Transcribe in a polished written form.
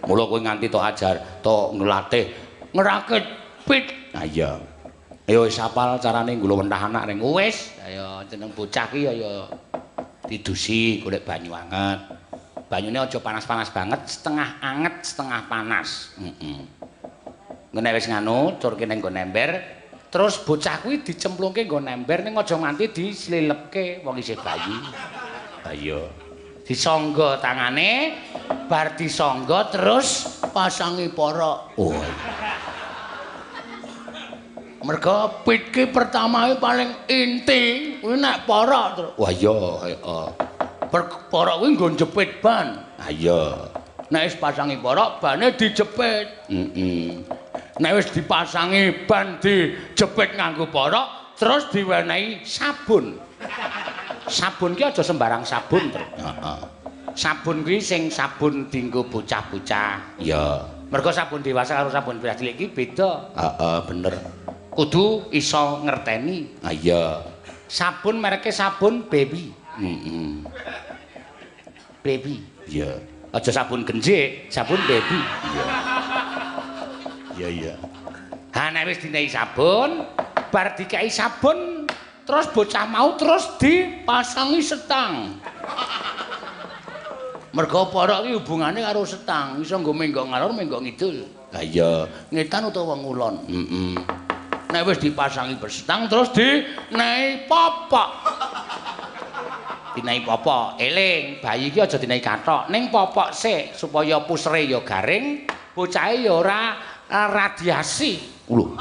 Mula kowe nganti tok ajar, tok nglatih ngerakit pit. Nah iya. Ayo wis apal carane nggula wentah anak ning wis. Ayo jeneng bocah ki ya didusi golek banyu anget. Banyune aja panas-panas banget, setengah anget, setengah panas. Ngene wis nganu, curke ning nggon ember, terus bocah kuwi dicemplungke nggon ember ning aja nganti dislilipke wong isih bayi. Ayo. Disangga tangane, bar disangga terus pasangi porok. Oh. Mergo pit ki pertamae paling inti, kuwi nek porok terus. Wah iya, heeh. Porok kuwi nggo njepit ban. Ha iya. Nek wis pasangi porok, bane dijepit. Nek wis dipasangi ban dijepit nganggo porok, terus diwenehi sabun. Sabun ki aja sembarang sabun, Tru. Heeh. Sabun kuwi sing sabun dienggo bocah-bocah. Iya. Mergo sabun dewasa karo sabun bocah cilik ki beda. Heeh, bener. Kudu iso ngerteni. Ah iya. Sabun mereke sabun baby. Baby. Iya. Aja sabun genjik, sabun baby. Iya. Iya iya. Ha nek wis dinehi sabun, bar dikai sabun, terus bocah mau terus dipasangi setang. Mergo porok iki hubungane karo setang, iso nggo menggok ngalor, menggok ngidul. Lah iya, ngetan utawa ngulon. Nek wis dipasangi bersetang terus dinehi popok. Dinehi popok, eling, bayi iki aja dinehi kathok, ning popok sik supaya pusere ya garing, bocahe ya ora radiasi. Lho.